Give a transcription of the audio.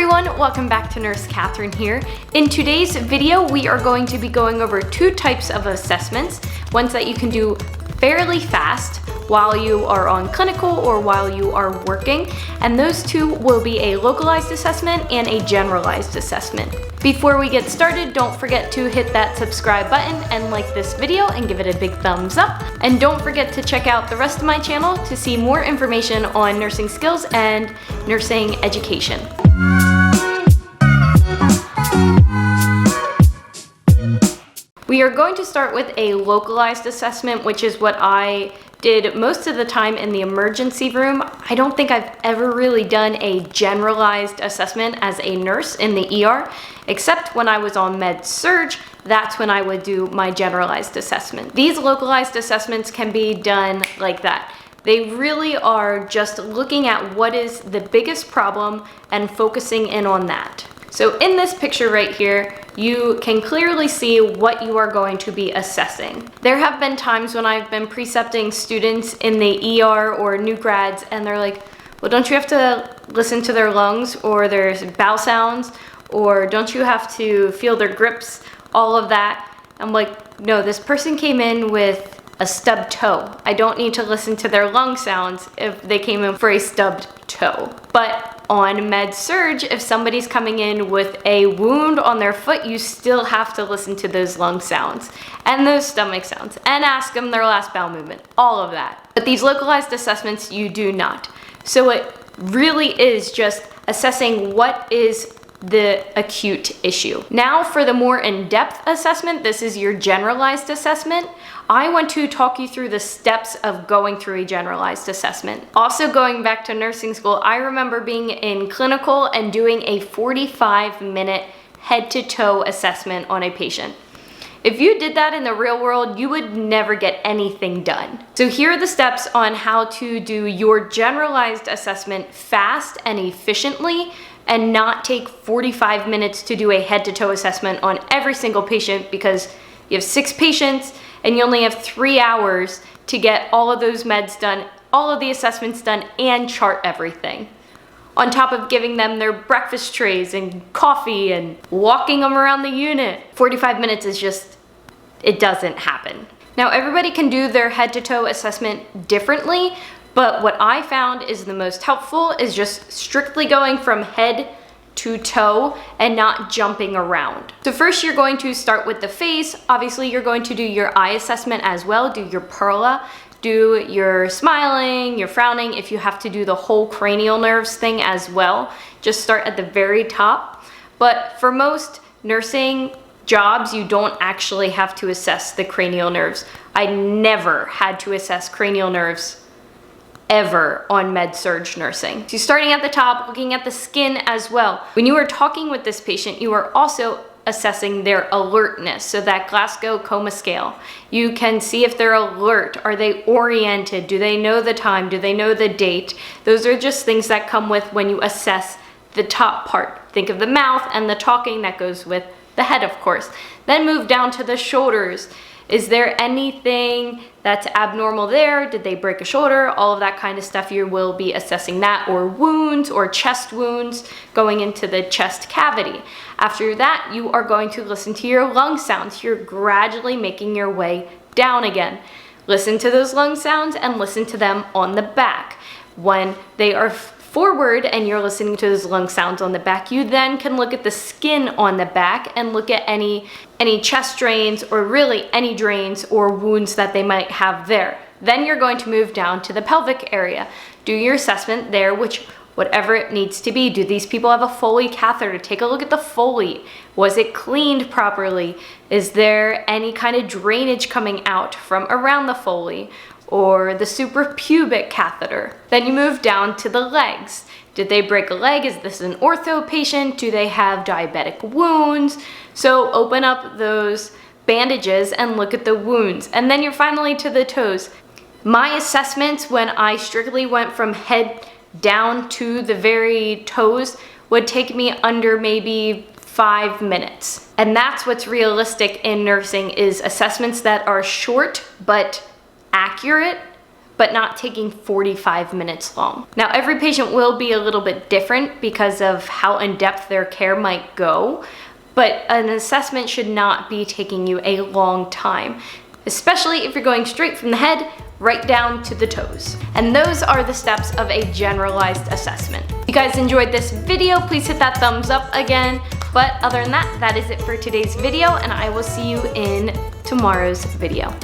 everyone, welcome back to Nurse Katherine here. In today's video, we are going to be going over two types of assessments, ones that you can do fairly fast while you are on clinical or while you are working, and those two will be a localized assessment and a generalized assessment. Before we get started, don't forget to hit that subscribe button and like this video and give it a big thumbs up. And don't forget to check out the rest of my channel to see more information on nursing skills and nursing education. We are going to start with a localized assessment, which is what I did most of the time in the emergency room. I don't think I've ever really done a generalized assessment as a nurse in the ER, except when I was on med surg. That's when I would do my generalized assessment. These localized assessments can be done like that. They really are just looking at what is the biggest problem and focusing in on that. So in this picture right here, you can clearly see what you are going to be assessing. There have been times when I've been precepting students in the ER or new grads, and they're like, well, don't you have to listen to their lungs or their bowel sounds, or don't you have to feel their grips, all of that? I'm like, no, this person came in with a stubbed toe. I don't need to listen to their lung sounds if they came in for a stubbed toe. But on med surg, if somebody's coming in with a wound on their foot, you still have to listen to those lung sounds and those stomach sounds and ask them their last bowel movement, all of that. But these localized assessments, you do not. So it really is just assessing what is the acute issue. Now for the more in-depth assessment, this is your generalized assessment. I want to talk you through the steps of going through a generalized assessment. Also, going back to nursing school, I remember being in clinical and doing a 45-minute head-to-toe assessment on a patient. If you did that in the real world, you would never get anything done. So here are the steps on how to do your generalized assessment fast and efficiently and not take 45 minutes to do a head-to-toe assessment on every single patient, because you have 6 patients and you only have 3 hours to get all of those meds done, all of the assessments done, and chart everything. On top of giving them their breakfast trays and coffee and walking them around the unit. 45 minutes is just, it doesn't happen. Now everybody can do their head-to-toe assessment differently, but what I found is the most helpful is just strictly going from head to toe and not jumping around. So first you're going to start with the face. Obviously you're going to do your eye assessment as well, do your perla, do your smiling, your frowning, if you have to do the whole cranial nerves thing as well. Just start at the very top. But for most nursing jobs, you don't actually have to assess the cranial nerves. I never had to assess cranial nerves ever on med-surg nursing. So starting at the top, looking at the skin as well. When you are talking with this patient, you are also assessing their alertness, so that Glasgow Coma Scale. You can see if they're alert, are they oriented, do they know the time, do they know the date? Those are just things that come with when you assess the top part. Think of the mouth and the talking that goes with the head, of course. Then move down to the shoulders. Is there anything that's abnormal there? Did they break a shoulder? All of that kind of stuff, you will be assessing that, or wounds or chest wounds going into the chest cavity. After that, you are going to listen to your lung sounds. You're gradually making your way down again. Listen to those lung sounds and listen to them on the back. When they are forward and you're listening to those lung sounds on the back, you then can look at the skin on the back and look at any chest drains, or really any drains or wounds that they might have there. Then you're going to move down to the pelvic area. Do your assessment there, whatever it needs to be. Do these people have a Foley catheter? Take a look at the Foley. Was it cleaned properly? Is there any kind of drainage coming out from around the Foley? Or the suprapubic catheter. Then you move down to the legs. Did they break a leg? Is this an ortho patient? Do they have diabetic wounds? So open up those bandages and look at the wounds. And then you're finally to the toes. My assessments, when I strictly went from head down to the very toes, would take me under maybe 5 minutes. And that's what's realistic in nursing, is assessments that are short but accurate, but not taking 45 minutes long. Now, every patient will be a little bit different because of how in-depth their care might go, but an assessment should not be taking you a long time, especially if you're going straight from the head right down to the toes. And those are the steps of a generalized assessment. If you guys enjoyed this video, please hit that thumbs up again. But other than that, that is it for today's video, and I will see you in tomorrow's video.